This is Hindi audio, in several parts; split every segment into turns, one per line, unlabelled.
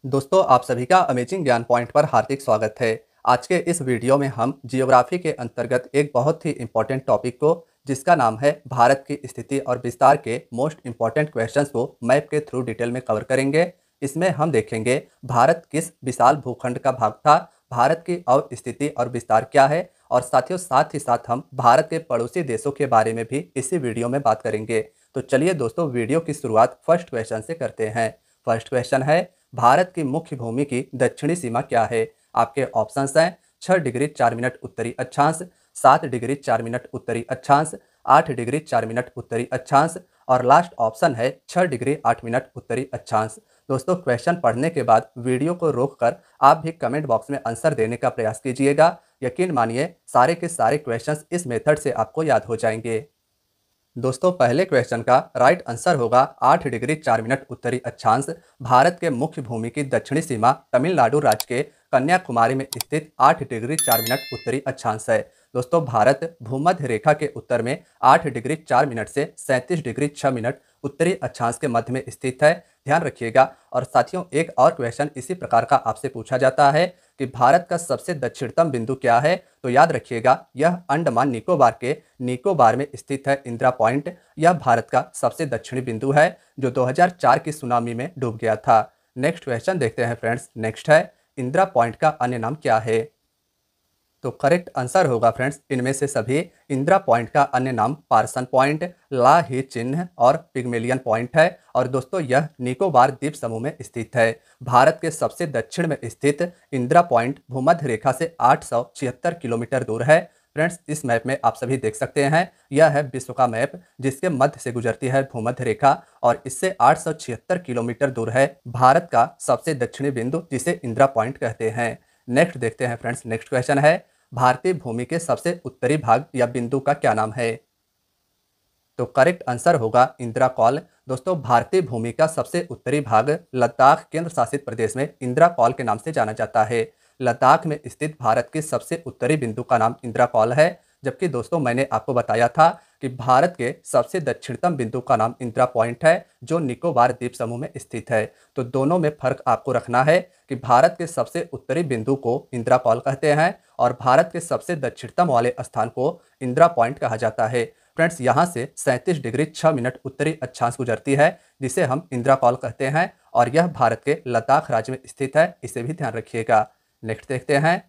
दोस्तों आप सभी का अमेजिंग ज्ञान पॉइंट पर हार्दिक स्वागत है। आज के इस वीडियो में हम जियोग्राफी के अंतर्गत एक बहुत ही इंपॉर्टेंट टॉपिक को जिसका नाम है भारत की स्थिति और विस्तार के मोस्ट इंपॉर्टेंट क्वेश्चंस को मैप के थ्रू डिटेल में कवर करेंगे। इसमें हम देखेंगे भारत किस विशाल भूखंड का भाग था, भारत की अवस्थिति और विस्तार क्या है, और साथियों साथ ही साथ हम भारत के पड़ोसी देशों के बारे में भी इसी वीडियो में बात करेंगे। तो चलिए दोस्तों वीडियो की शुरुआत फर्स्ट क्वेश्चन से करते हैं। फर्स्ट क्वेश्चन है, भारत की मुख्य भूमि की दक्षिणी सीमा क्या है? आपके ऑप्शंस हैं 6 डिग्री 4 मिनट उत्तरी अक्षांश, 7 डिग्री 4 मिनट उत्तरी अक्षांश, 8 डिग्री 4 मिनट उत्तरी अक्षांश और लास्ट ऑप्शन है 6 डिग्री 8 मिनट उत्तरी अक्षांश। दोस्तों क्वेश्चन पढ़ने के बाद वीडियो को रोककर आप भी कमेंट बॉक्स में आंसर देने का प्रयास कीजिएगा। यकीन मानिए सारे के सारे क्वेश्चंस इस मेथड से आपको याद हो जाएंगे। दोस्तों पहले क्वेश्चन का राइट आंसर होगा 8 डिग्री 4 मिनट उत्तरी अक्षांश। भारत के मुख्य भूमि की दक्षिणी सीमा तमिलनाडु राज्य के कन्याकुमारी में स्थित 8 डिग्री 4 मिनट उत्तरी अक्षांश है। दोस्तों भारत भूमध्य रेखा के उत्तर में 8 डिग्री 4 मिनट से 37 डिग्री 6 मिनट उत्तरी अक्षांश के मध्य में स्थित है, ध्यान रखिएगा। और साथियों एक और क्वेश्चन इसी प्रकार का आपसे पूछा जाता है कि भारत का सबसे दक्षिणतम बिंदु क्या है, तो याद रखिएगा यह अंडमान निकोबार के निकोबार में स्थित है इंदिरा पॉइंट। यह भारत का सबसे दक्षिणी बिंदु है जो 2004 की सुनामी में डूब गया था। नेक्स्ट क्वेश्चन देखते हैं फ्रेंड्स। नेक्स्ट है, इंदिरा पॉइंट का अन्य नाम क्या है? तो करेक्ट आंसर होगा फ्रेंड्स इनमें से सभी। इंदिरा पॉइंट का अन्य नाम पार्सन पॉइंट, ला ही चिन्ह और पिग्मेलियन पॉइंट है। और दोस्तों यह निकोबार द्वीप समूह में स्थित है। भारत के सबसे दक्षिण में स्थित इंदिरा पॉइंट भूमध्य रेखा से 876 किलोमीटर दूर है। फ्रेंड्स इस मैप में आप सभी देख सकते हैं, यह है विश्व का मैप जिसके मध्य से गुजरती है भूमध्य रेखा और इससे 876 किलोमीटर दूर है भारत का सबसे दक्षिणी बिंदु जिसे इंदिरा पॉइंट कहते हैं। नेक्स्ट देखते हैं फ्रेंड्स। नेक्स्ट क्वेश्चन है, भारतीय भूमि के सबसे उत्तरी भाग या बिंदु का क्या नाम है? तो करेक्ट आंसर होगा इंदिरा कॉल। दोस्तों भारतीय भूमि का सबसे उत्तरी भाग लद्दाख केंद्र शासित प्रदेश में इंदिरा कॉल के नाम से जाना जाता है। लद्दाख में स्थित भारत के सबसे उत्तरी बिंदु का नाम इंदिरा कॉल है। जबकि दोस्तों मैंने आपको बताया था कि भारत के सबसे दक्षिणतम बिंदु का नाम इंदिरा पॉइंट है जो निकोबार द्वीप समूह में स्थित है। तो दोनों में फर्क आपको रखना है कि भारत के सबसे उत्तरी बिंदु को इंदिरा कॉल कहते हैं और भारत के सबसे दक्षिणतम वाले स्थान को इंदिरा पॉइंट कहा जाता है। फ्रेंड्स यहाँ से 37 डिग्री 6 मिनट उत्तरी अक्षांश गुजरती है जिसे हम इंदिरा कॉल कहते हैं और यह भारत के लद्दाख राज्य में स्थित है, इसे भी ध्यान रखिएगा। नेक्स्ट देखते हैं,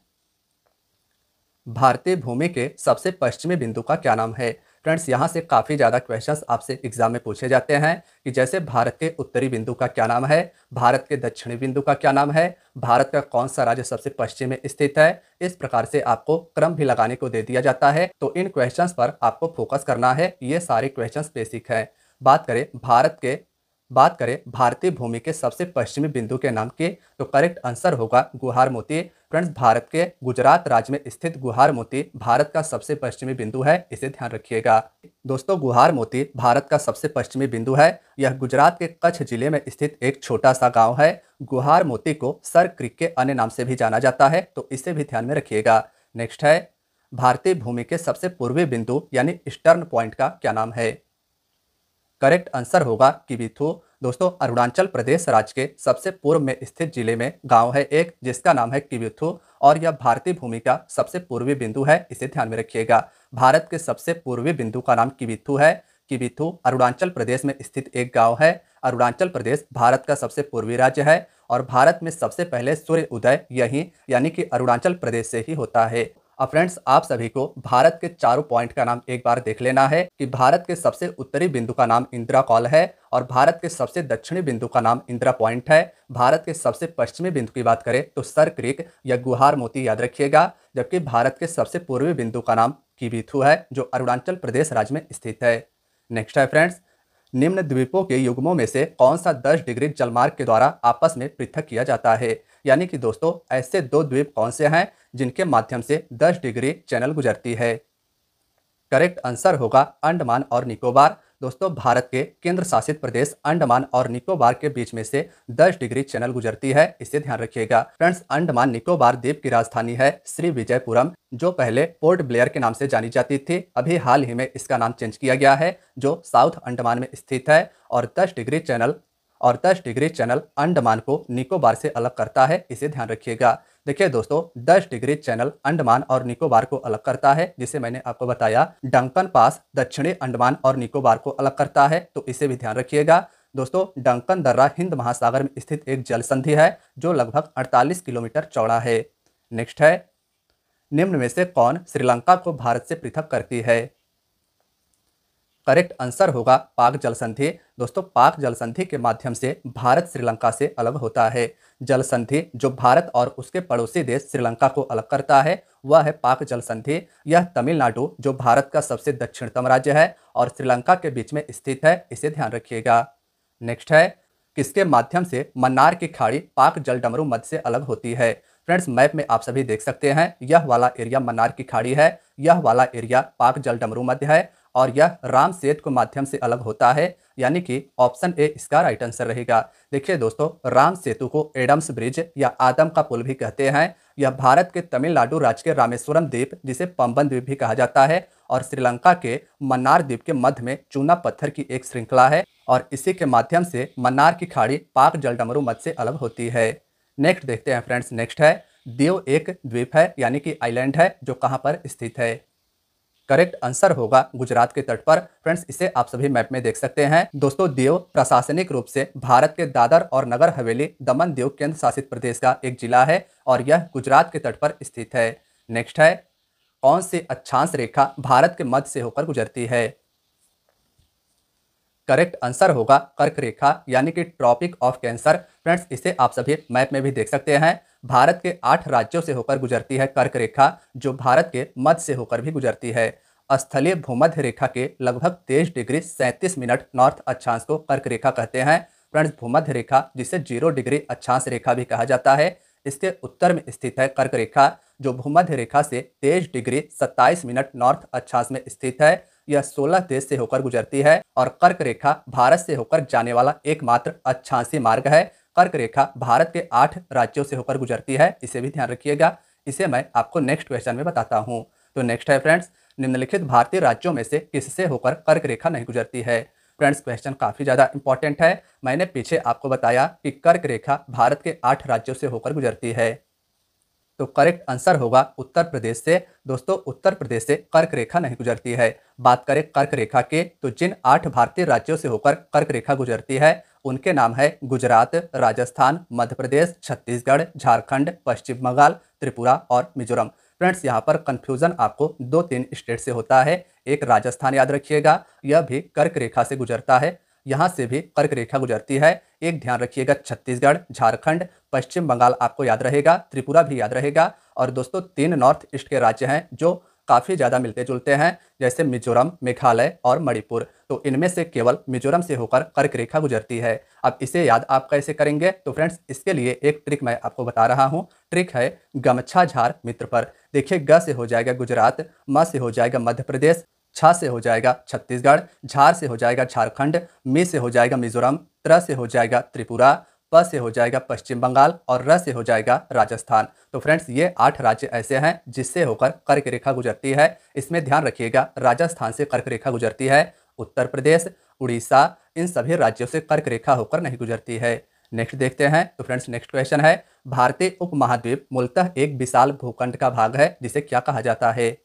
भारतीय भूमि के सबसे पश्चिमी बिंदु का क्या नाम है? फ्रेंड्स यहाँ से काफ़ी ज़्यादा क्वेश्चंस आपसे एग्जाम में पूछे जाते हैं कि जैसे भारत के उत्तरी बिंदु का क्या नाम है, भारत के दक्षिणी बिंदु का क्या नाम है, भारत का कौन सा राज्य सबसे पश्चिम में स्थित है। इस प्रकार से आपको क्रम भी लगाने को दे दिया जाता है। तो इन क्वेश्चंस पर आपको फोकस करना है, ये सारे क्वेश्चंस बेसिक है। बात करें भारतीय भूमि के सबसे पश्चिमी बिंदु के नाम की, तो करेक्ट आंसर होगा गुहार मोती। फ्रेंड्स भारत के गुजरात राज्य में स्थित गुहार मोती भारत का सबसे पश्चिमी बिंदु है, इसे ध्यान रखिएगा। दोस्तों गुहार मोती भारत का सबसे पश्चिमी बिंदु है। यह गुजरात के कच्छ जिले में स्थित एक छोटा सा गांव है। गुहार मोती को सर क्रीक के अन्य नाम से भी जाना जाता है, तो इसे भी ध्यान में रखिएगा। नेक्स्ट है, भारतीय भूमि के सबसे पूर्वी बिंदु यानी ईस्टर्न पॉइंट का क्या नाम है? करेक्ट आंसर होगा किबिथु। दोस्तों अरुणाचल प्रदेश राज्य के सबसे पूर्व में स्थित जिले में गांव है एक जिसका नाम है किबिथु और यह भारतीय भूमि का सबसे पूर्वी बिंदु है, इसे ध्यान में रखिएगा। भारत के सबसे पूर्वी बिंदु का नाम किबिथु है। किबिथु अरुणाचल प्रदेश में स्थित एक गांव है। अरुणाचल प्रदेश भारत का सबसे पूर्वी राज्य है और भारत में सबसे पहले सूर्य उदय यही यानी कि अरुणाचल प्रदेश से ही होता है। अब फ्रेंड्स आप सभी को भारत के चारों पॉइंट का नाम एक बार देख लेना है कि भारत के सबसे उत्तरी बिंदु का नाम इंदिरा कॉल है और भारत के सबसे दक्षिणी बिंदु का नाम इंदिरा पॉइंट है। भारत के सबसे पश्चिमी बिंदु की बात करें तो सर क्रीक या गुहार मोती याद रखिएगा। जबकि भारत के सबसे पूर्वी बिंदु का नाम किबिथु है जो अरुणाचल प्रदेश राज्य में स्थित है। नेक्स्ट है फ्रेंड्स, निम्न द्वीपों के युग्मों में से कौन सा 10 डिग्री जलमार्ग के द्वारा आपस में पृथक किया जाता है? यानी कि दोस्तों ऐसे दो द्वीप कौन से हैं जिनके माध्यम से 10 डिग्री चैनल गुजरती है? करेक्ट आंसर होगा अंडमान और निकोबार। दोस्तों भारत के केंद्र शासित प्रदेश अंडमान और निकोबार के बीच में से 10 डिग्री चैनल गुजरती है, इसे ध्यान रखिएगा। फ्रेंड्स अंडमान निकोबार द्वीप की राजधानी है श्री विजयपुरम जो पहले पोर्ट ब्लेयर के नाम से जानी जाती थी। अभी हाल ही में इसका नाम चेंज किया गया है जो साउथ अंडमान में स्थित है और 10 डिग्री चैनल और 10 डिग्री चैनल अंडमान को निकोबार से अलग करता है, इसे ध्यान रखिएगा। देखिए दोस्तों, 10 डिग्री चैनल अंडमान और निकोबार को अलग करता है, जिसे मैंने आपको बताया। डंकन पास दक्षिणी अंडमान और निकोबार को अलग करता है, तो इसे भी ध्यान रखिएगा। दोस्तों, डंकन दर्रा हिंद महासागर में स्थित एक जल संधि है जो लगभग 48 किलोमीटर चौड़ा है। नेक्स्ट है, निम्न में से कौन श्रीलंका को भारत से पृथक करती है? करेक्ट आंसर होगा पाक जल संधि। दोस्तों, पाक जल संधि के माध्यम से भारत श्रीलंका से अलग होता है। जल संधि जो भारत और उसके पड़ोसी देश श्रीलंका को अलग करता है वह है पाक जल संधि। यह तमिलनाडु जो भारत का सबसे दक्षिणतम राज्य है और श्रीलंका के बीच में स्थित है, इसे ध्यान रखिएगा। नेक्स्ट है, किसके माध्यम से मन्नार की खाड़ी पाक जल डमरू मध्य से अलग होती है? फ्रेंड्स, मैप में आप सभी देख सकते हैं, यह वाला एरिया मन्नार की खाड़ी है, यह वाला एरिया पाक जल डमरू मध्य है और यह राम सेतु के माध्यम से अलग होता है, यानी कि ऑप्शन ए इसका राइट आंसर रहेगा। देखिए दोस्तों, राम सेतु को एडम्स ब्रिज या आदम का पुल भी कहते हैं। यह भारत के तमिलनाडु राज्य के रामेश्वरम द्वीप, जिसे पंबन द्वीप भी कहा जाता है, और श्रीलंका के मन्नार द्वीप के मध्य में चूना पत्थर की एक श्रृंखला है और इसी के माध्यम से मन्नार की खाड़ी पाक जल डमरू मध्य से अलग होती है। नेक्स्ट देखते हैं फ्रेंड्स। नेक्स्ट है, दीव एक द्वीप है, यानी कि आइलैंड है, जो कहाँ पर स्थित है? करेक्ट आंसर होगा गुजरात के तट पर। फ्रेंड्स, इसे आप सभी मैप में देख सकते हैं। दोस्तों, दीव प्रशासनिक रूप से भारत के दादर और नगर हवेली दमन दीव केंद्र शासित प्रदेश का एक जिला है और यह गुजरात के तट पर स्थित है। नेक्स्ट है, कौन सी अक्षांश रेखा भारत के मध्य से होकर गुजरती है? करेक्ट आंसर होगा कर्क रेखा, यानी कि ट्रॉपिक ऑफ कैंसर। फ्रेंड्स, इसे आप सभी मैप में भी देख सकते हैं। भारत के 8 राज्यों से होकर गुजरती है कर्क रेखा, जो भारत के मध्य से होकर भी गुजरती है। स्थलीय भूमध्य रेखा के लगभग 23 डिग्री 37 मिनट नॉर्थ अक्षांश को कर्क रेखा कहते हैं। फ्रेंड्स, भूमध्य रेखा, जिसे 0 डिग्री अक्षांश रेखा भी कहा जाता है, इसके उत्तर में स्थित है कर्क रेखा, जो भूमध्य रेखा से 23 डिग्री 27 मिनट नॉर्थ अक्षांश में स्थित है। यह 16 देश से होकर गुजरती है और कर्क रेखा भारत से होकर जाने वाला एकमात्र अक्षांशीय मार्ग है। कर्क रेखा भारत के 8 राज्यों से होकर गुजरती है, इसे भी ध्यान रखिएगा। इसे मैं आपको नेक्स्ट क्वेश्चन में बताता हूँ। तो नेक्स्ट है फ्रेंड्स, निम्नलिखित भारतीय राज्यों में से किससे होकर कर्क रेखा नहीं गुजरती है? फ्रेंड्स, क्वेश्चन काफ़ी ज़्यादा इंपॉर्टेंट है। मैंने पीछे आपको बताया कि कर्क रेखा भारत के 8 राज्यों से होकर गुजरती है, तो करेक्ट आंसर होगा उत्तर प्रदेश से। दोस्तों, उत्तर प्रदेश से कर्क रेखा नहीं गुजरती है। बात करें कर्क रेखा के, तो जिन 8 भारतीय राज्यों से होकर कर्क रेखा गुजरती है उनके नाम है गुजरात, राजस्थान, मध्य प्रदेश, छत्तीसगढ़, झारखंड, पश्चिम बंगाल, त्रिपुरा और मिजोरम। फ्रेंड्स, यहाँ पर कंफ्यूजन आपको 2-3 स्टेट से होता है। एक राजस्थान याद रखिएगा, यह भी कर्क रेखा से गुजरता है, यहाँ से भी कर्क रेखा गुजरती है। एक ध्यान रखिएगा, छत्तीसगढ़, झारखंड, पश्चिम बंगाल आपको याद रहेगा, त्रिपुरा भी याद रहेगा। और दोस्तों, 3 नॉर्थ ईस्ट के राज्य हैं जो काफ़ी ज़्यादा मिलते जुलते हैं, जैसे मिजोरम, मेघालय और मणिपुर। तो इनमें से केवल मिजोरम से होकर कर्क रेखा गुजरती है। अब इसे याद आप कैसे करेंगे? तो फ्रेंड्स, इसके लिए एक ट्रिक मैं आपको बता रहा हूँ। ट्रिक है गमछा झार मित्र पर। देखिए, ग से हो जाएगा गुजरात, म से हो जाएगा मध्य प्रदेश, छ से हो जाएगा छत्तीसगढ़, झार से हो जाएगा झारखंड, मी से हो जाएगा मिजोरम, त्र से हो जाएगा त्रिपुरा, प से हो जाएगा पश्चिम बंगाल और र से हो जाएगा राजस्थान। तो फ्रेंड्स, ये 8 राज्य ऐसे हैं जिससे होकर कर्क रेखा गुजरती है। इसमें ध्यान रखिएगा, राजस्थान से कर्क रेखा गुजरती है, उत्तर प्रदेश, उड़ीसा, इन सभी राज्यों से कर्क रेखा होकर नहीं गुजरती है। नेक्स्ट देखते हैं। तो फ्रेंड्स, नेक्स्ट क्वेश्चन है, भारतीय उपमहाद्वीप मूलतः एक विशाल भूखंड का भाग है, जिसे क्या कहा जाता है?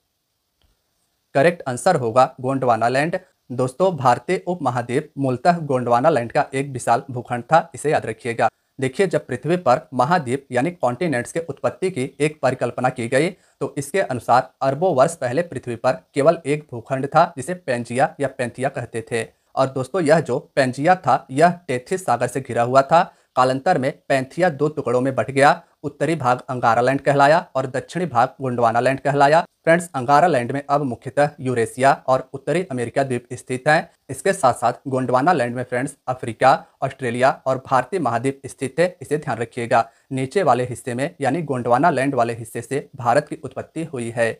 करेक्ट आंसर होगा गोंडवाना लैंड। दोस्तों, भारतीय उपमहाद्वीप मूलतः गोंडवाना लैंड का एक विशाल भूखंड था, इसे याद रखिएगा। देखिए, जब पृथ्वी पर महाद्वीप यानी कॉन्टिनेंट्स के उत्पत्ति की एक परिकल्पना की गई, तो इसके अनुसार अरबों वर्ष पहले पृथ्वी पर केवल एक भूखंड था, जिसे पेंजिया या पेंथिया कहते थे। और दोस्तों, यह जो पेंजिया था यह टेथिस सागर से घिरा हुआ था। कालांतर में पेंथिया 2 टुकड़ों में बट गया। उत्तरी भाग अंगारा लैंड कहलाया और दक्षिणी भाग गोंडवाना लैंड कहलाया। फ्रेंड्स, अंगारा लैंड में अब मुख्यतः यूरेशिया और उत्तरी अमेरिका द्वीप स्थित हैं। इसके साथ साथ गोंडवाना लैंड में फ्रेंड्स अफ्रीका, ऑस्ट्रेलिया और भारतीय महाद्वीप स्थित है, इसे ध्यान रखिएगा। नीचे वाले हिस्से में यानी गोंडवाना लैंड वाले हिस्से से भारत की उत्पत्ति हुई है।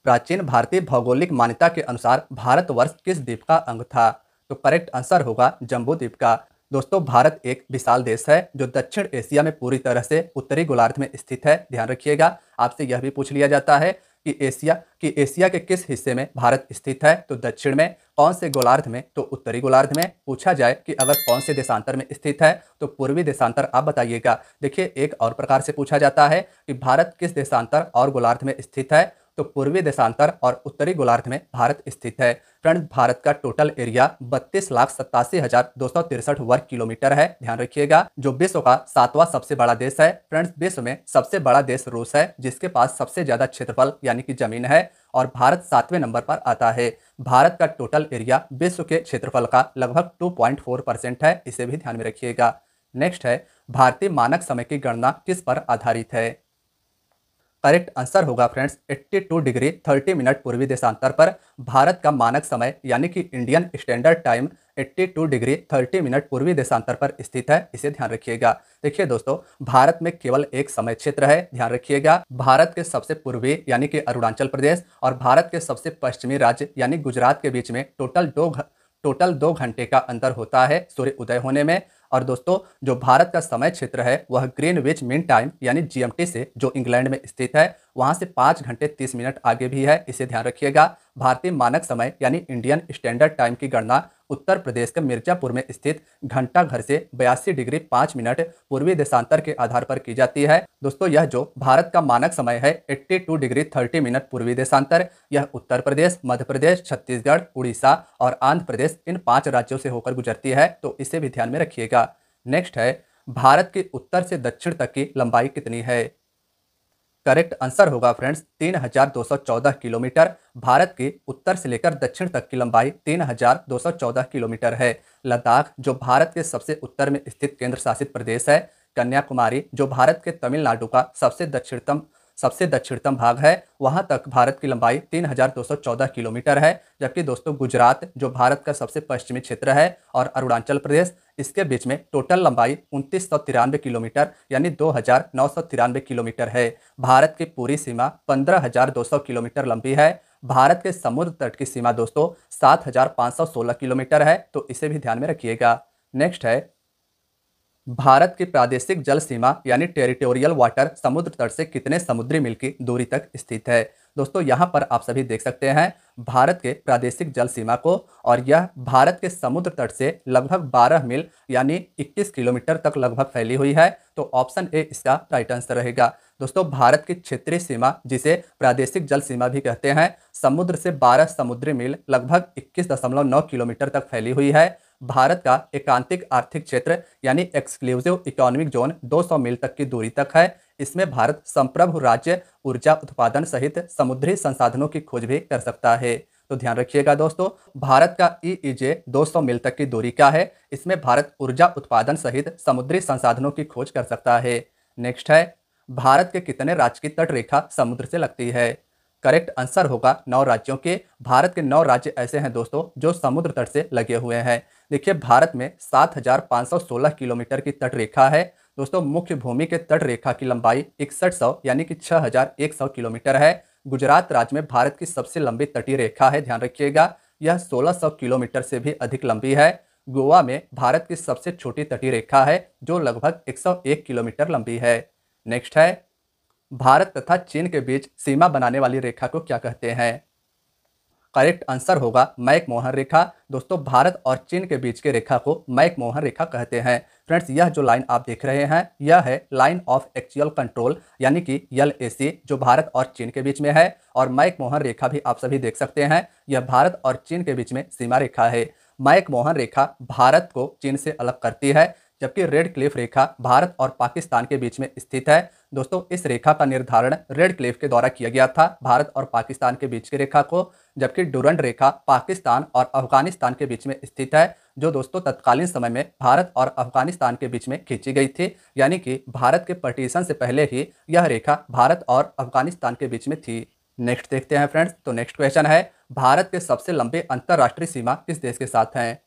प्राचीन भारतीय भौगोलिक मान्यता के अनुसार भारतवर्ष किस द्वीप का अंग था? तो करेक्ट आंसर होगा जम्बू द्वीप का। दोस्तों, भारत एक विशाल देश है जो दक्षिण एशिया में पूरी तरह से उत्तरी गोलार्ध में स्थित है। ध्यान रखिएगा, आपसे यह भी पूछ लिया जाता है कि एशिया के किस हिस्से में भारत स्थित है, तो दक्षिण में। कौन से गोलार्ध में, तो उत्तरी गोलार्ध में। पूछा जाए कि अगर कौन से देशांतर में स्थित है, तो पूर्वी देशांतर आप बताइएगा। देखिए एक और प्रकार से पूछा जाता है कि भारत किस देशांतर और गोलार्ध में स्थित है, तो पूर्वी देशांतर और उत्तरी गोलार्ध में भारत स्थित है। फ्रेंड्स, भारत का टोटल एरिया 32,87,263 वर्ग किलोमीटर है, ध्यान रखिएगा। जो विश्व का 7वां सबसे बड़ा देश है। फ्रेंड्स, विश्व में सबसे बड़ा देश रूस है, जिसके पास सबसे ज्यादा क्षेत्रफल यानी कि जमीन है, और भारत 7वें नंबर पर आता है। भारत का टोटल एरिया विश्व के क्षेत्रफल का लगभग 2.4% है, इसे भी ध्यान में रखिएगा। नेक्स्ट है, भारतीय मानक समय की गणना किस पर आधारित है। करेक्ट आंसर होगा फ्रेंड्स 82 डिग्री 30 मिनट पूर्वी देशांतर पर भारत का मानक समय यानी कि Indian standard time 82 degree 30 minute पूर्वी देशांतर पर स्थित है, इसे ध्यान रखिएगा। देखिए दोस्तों, भारत में केवल एक समय क्षेत्र है, ध्यान रखिएगा। भारत के सबसे पूर्वी यानी कि अरुणाचल प्रदेश और भारत के सबसे पश्चिमी राज्य यानी गुजरात के बीच में टोटल 2 घंटे का अंतर होता है सूर्य उदय होने में। और दोस्तों, जो भारत का समय क्षेत्र है वह ग्रीनविच मीन टाइम यानी जीएमटी से, जो इंग्लैंड में स्थित है, वहां से 5 घंटे 30 मिनट आगे भी है, इसे ध्यान रखिएगा। भारतीय मानक समय यानी इंडियन स्टैंडर्ड टाइम की गणना उत्तर प्रदेश के मिर्जापुर में स्थित घंटा घर से 82 डिग्री 5 मिनट पूर्वी देशांतर के आधार पर की जाती है। दोस्तों, यह जो भारत का मानक समय है 82 डिग्री 30 मिनट पूर्वी देशांतर, यह उत्तर प्रदेश, मध्य प्रदेश, छत्तीसगढ़, उड़ीसा और आंध्र प्रदेश इन 5 राज्यों से होकर गुजरती है, तो इसे भी ध्यान में रखिएगा। नेक्स्ट है, भारत के उत्तर से दक्षिण तक की लंबाई कितनी है। करेक्ट आंसर होगा फ्रेंड्स 3214 किलोमीटर। भारत के उत्तर से लेकर दक्षिण तक की लंबाई 3214 किलोमीटर है। लद्दाख, जो भारत के सबसे उत्तर में स्थित केंद्र शासित प्रदेश है। कन्याकुमारी, जो भारत के तमिलनाडु का सबसे दक्षिणतम भाग है, वहां तक भारत की लंबाई 3214 किलोमीटर है। जबकि दोस्तों, गुजरात, जो भारत का सबसे पश्चिमी क्षेत्र है, और अरुणाचल प्रदेश, इसके बीच में टोटल लंबाई 2993 किलोमीटर यानी 2993 किलोमीटर है। भारत की पूरी सीमा 15,200 किलोमीटर लंबी है। भारत के समुद्र तट की सीमा दोस्तों 7,516 किलोमीटर है, तो इसे भी ध्यान में रखिएगा। नेक्स्ट है, भारत की प्रादेशिक जल सीमा यानी टेरिटोरियल वाटर समुद्र तट से कितने समुद्री मील की दूरी तक स्थित है। दोस्तों, यहाँ पर आप सभी देख सकते हैं भारत के प्रादेशिक जल सीमा को, और यह भारत के समुद्र तट से लगभग 12 मील यानी 21 किलोमीटर तक लगभग फैली हुई है, तो ऑप्शन ए इसका राइट आंसर रहेगा। दोस्तों, भारत की क्षेत्रीय सीमा, जिसे प्रादेशिक जल सीमा भी कहते हैं, समुद्र से 12 समुद्री मील लगभग 21.9 किलोमीटर तक फैली हुई है। भारत का एकांतिक आर्थिक क्षेत्र यानी एक्सक्लूसिव इकोनॉमिक जोन 200 मील तक की दूरी तक है। इसमें भारत संप्रभु राज्य ऊर्जा उत्पादन सहित समुद्री संसाधनों की खोज भी कर सकता है, तो ध्यान रखिएगा दोस्तों। भारत का EEZ 200 मील तक की दूरी का है। इसमें भारत ऊर्जा उत्पादन सहित समुद्री संसाधनों की खोज कर सकता है। नेक्स्ट है, भारत के कितने राज्य की तट रेखा समुद्र से लगती है। करेक्ट आंसर होगा 9 राज्यों के। भारत के 9 राज्य ऐसे हैं दोस्तों जो समुद्र तट से लगे हुए हैं। देखिए, भारत में 7,516 किलोमीटर की तट रेखा है। दोस्तों, मुख्य भूमि के तट रेखा की लंबाई 6100 यानी कि 6,100 किलोमीटर है। गुजरात राज्य में भारत की सबसे लंबी तटीय रेखा है, ध्यान रखिएगा, यह 1600 किलोमीटर से भी अधिक लंबी है। गोवा में भारत की सबसे छोटी तटीय रेखा है, जो लगभग 101 किलोमीटर लंबी है। नेक्स्ट है, भारत तथा चीन के बीच सीमा बनाने वाली रेखा को क्या कहते हैं। करेक्ट आंसर होगा मैक-मोहन रेखा। दोस्तों, भारत और चीन के बीच की रेखा को मैक-मोहन रेखा कहते हैं। फ्रेंड्स, यह जो लाइन आप देख रहे हैं, यह है लाइन ऑफ एक्चुअल कंट्रोल यानी कि LAC, जो भारत और चीन के बीच में है। और मैक-मोहन रेखा भी आप सभी देख सकते हैं, यह भारत और चीन के बीच में सीमा रेखा है। मैक-मोहन रेखा भारत को चीन से अलग करती है, जबकि रेड क्लिफ रेखा भारत और पाकिस्तान के बीच में स्थित है। दोस्तों, इस रेखा का निर्धारण रेड क्लिफ के द्वारा किया गया था भारत और पाकिस्तान के बीच की रेखा को, जबकि डुरंड रेखा पाकिस्तान और अफगानिस्तान के बीच में स्थित है, जो दोस्तों तत्कालीन समय में भारत और अफगानिस्तान के बीच में खींची गई थी। यानी कि भारत के पार्टीशन से पहले ही यह रेखा भारत और अफगानिस्तान के बीच में थी। नेक्स्ट देखते हैं फ्रेंड्स। तो नेक्स्ट क्वेश्चन है, भारत के सबसे लंबे अंतर्राष्ट्रीय सीमा किस देश के साथ है।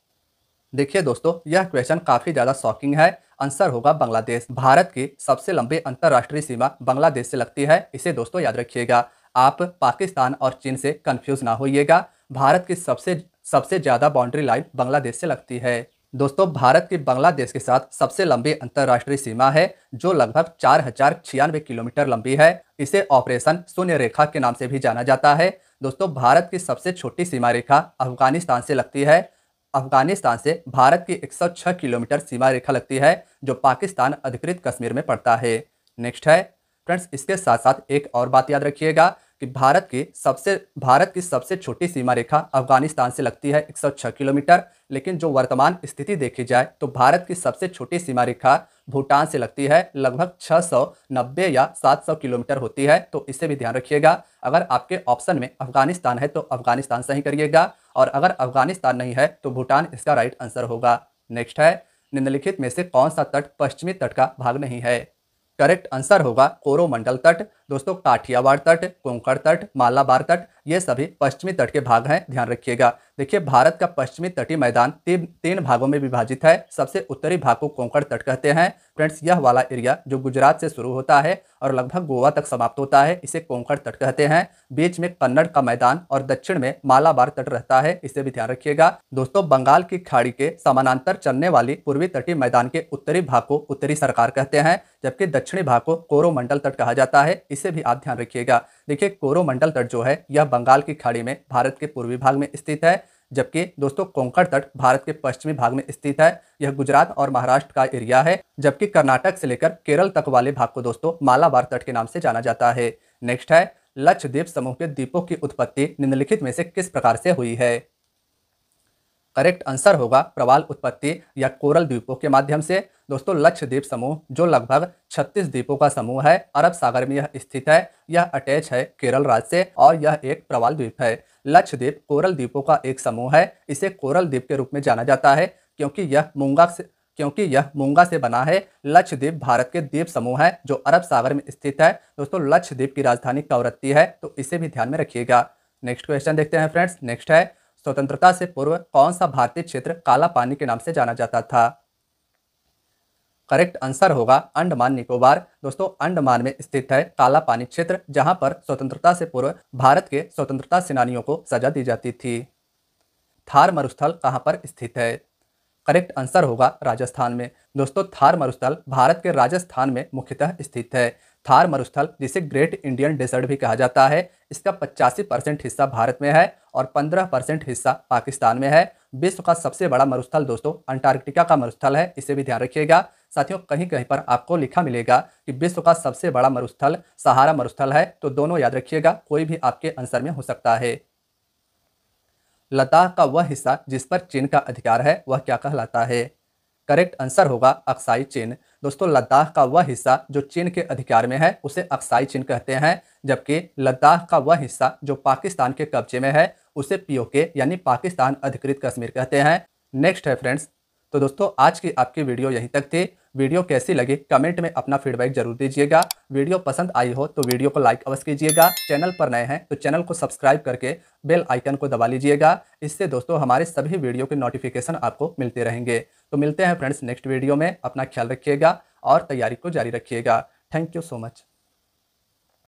देखिए दोस्तों, यह क्वेश्चन काफी ज्यादा शॉकिंग है। आंसर होगा बांग्लादेश। भारत की सबसे लंबी अंतर्राष्ट्रीय सीमा बांग्लादेश से लगती है, इसे दोस्तों याद रखिएगा। आप पाकिस्तान और चीन से कंफ्यूज ना होइएगा। भारत की सबसे ज्यादा बाउंड्री लाइन बांग्लादेश से लगती है। दोस्तों भारत की बांग्लादेश के साथ सबसे लंबी अंतर्राष्ट्रीय सीमा है जो लगभग 4096 किलोमीटर लंबी है। इसे ऑपरेशन शून्य रेखा के नाम से भी जाना जाता है। दोस्तों भारत की सबसे छोटी सीमा रेखा अफगानिस्तान से लगती है। अफगानिस्तान से भारत की 106 किलोमीटर सीमा रेखा लगती है जो पाकिस्तान अधिकृत कश्मीर में पड़ता है। नेक्स्ट है फ्रेंड्स, इसके साथ साथ एक और बात याद रखिएगा कि भारत की सबसे छोटी सीमा रेखा अफगानिस्तान से लगती है 106 किलोमीटर, लेकिन जो वर्तमान स्थिति देखी जाए तो भारत की सबसे छोटी सीमा रेखा भूटान से लगती है, लगभग 690 या 700 किलोमीटर होती है। तो इसे भी ध्यान रखिएगा। अगर आपके ऑप्शन में अफगानिस्तान है तो अफगानिस्तान सही करिएगा, और अगर अफगानिस्तान नहीं है तो भूटान इसका राइट आंसर होगा। नेक्स्ट है, निम्नलिखित में से कौन सा तट पश्चिमी तट का भाग नहीं है? करेक्ट आंसर होगा कोरोमंडल तट। दोस्तों काठियावाड़ तट, कोंकण तट, मालाबार तट, ये सभी पश्चिमी तट के भाग हैं, ध्यान रखिएगा। देखिए भारत का पश्चिमी तटीय मैदान तीन भागों में विभाजित है। सबसे उत्तरी भाग को कोंकण तट कहते हैं। फ्रेंड्स यह वाला एरिया जो गुजरात से शुरू होता है और लगभग गोवा तक समाप्त होता है, इसे कोंकण तट कहते हैं। बीच में कन्नड़ का मैदान और दक्षिण में मालाबार तट रहता है, इसे भी ध्यान रखिएगा। दोस्तों बंगाल की खाड़ी के समानांतर चलने वाली पूर्वी तटीय मैदान के उत्तरी भाग को उत्तरी सरकार कहते हैं, जबकि दक्षिणी भाग को कोरोमंडल तट कहा जाता है, इसे भी आप ध्यान रखिएगा। देखिए कोरोमंडल तट जो है यह बंगाल की खाड़ी में भारत के पूर्वी भाग में स्थित है, जबकि दोस्तों कोंकण तट भारत के पश्चिमी भाग में स्थित है। यह गुजरात और महाराष्ट्र का एरिया है, जबकि कर्नाटक से लेकर केरल तक वाले भाग को दोस्तों मालाबार तट के नाम से जाना जाता है। नेक्स्ट है, लक्षद्वीप समूह के द्वीपों की उत्पत्ति निम्नलिखित में से किस प्रकार से हुई है? करेक्ट आंसर होगा प्रवाल उत्पत्ति या कोरल द्वीपों के माध्यम से। दोस्तों लक्षद्वीप समूह जो लगभग 36 द्वीपों का समूह है, अरब सागर में यह स्थित है। यह अटैच है केरल राज्य से और यह एक प्रवाल द्वीप है। लक्षद्वीप कोरल द्वीपों का एक समूह है। इसे कोरल द्वीप के रूप में जाना जाता है क्योंकि यह मूंगा से बना है। लक्षद्वीप भारत के द्वीप समूह है जो अरब सागर में स्थित है। दोस्तों लक्षद्वीप की राजधानी कवरत्ती है, तो इसे भी ध्यान में रखिएगा। नेक्स्ट क्वेश्चन देखते हैं फ्रेंड्स। नेक्स्ट है, स्वतंत्रता से पूर्व कौन सा भारतीय क्षेत्र काला पानी के नाम से जाना जाता था? करेक्ट आंसर होगा अंडमान निकोबार। दोस्तों अंडमान में स्थित है काला पानी क्षेत्र, जहां पर स्वतंत्रता से पूर्व भारत के स्वतंत्रता सेनानियों को सजा दी जाती थी। थार मरुस्थल कहां पर स्थित है? करेक्ट आंसर होगा राजस्थान में। दोस्तों थार मरुस्थल भारत के राजस्थान में मुख्यतः स्थित है। थार मरुस्थल जिसे ग्रेट इंडियन डेजर्ट भी कहा जाता है, इसका 85% हिस्सा भारत में है और 15% हिस्सा पाकिस्तान में है। विश्व का सबसे बड़ा मरुस्थल दोस्तों अंटार्कटिका का मरुस्थल है, इसे भी ध्यान रखिएगा। साथियों कहीं कहीं पर आपको लिखा मिलेगा कि विश्व का सबसे बड़ा मरुस्थल सहारा मरुस्थल है, तो दोनों याद रखिएगा, कोई भी आपके आंसर में हो सकता है। लद्दाख का वह हिस्सा जिस पर चीन का अधिकार है वह क्या कहलाता है? करेक्ट आंसर होगा अक्साई चीन। दोस्तों लद्दाख का वह हिस्सा जो चीन के अधिकार में है उसे अक्साई चीन कहते हैं, जबकि लद्दाख का वह हिस्सा जो पाकिस्तान के कब्जे में है उसे पीओके यानी पाकिस्तान अधिकृत कश्मीर कहते हैं। नेक्स्ट है फ्रेंड्स, तो दोस्तों आज की आपकी वीडियो यहीं तक थी। वीडियो कैसी लगी कमेंट में अपना फीडबैक जरूर दीजिएगा। वीडियो पसंद आई हो तो वीडियो को लाइक अवश्य कीजिएगा। चैनल पर नए हैं तो चैनल को सब्सक्राइब करके बेल आइकन को दबा लीजिएगा। इससे दोस्तों हमारे सभी वीडियो के नोटिफिकेशन आपको मिलते रहेंगे। तो मिलते हैं फ्रेंड्स नेक्स्ट वीडियो में। अपना ख्याल रखिएगा और तैयारी को जारी रखिएगा। Thank you so much.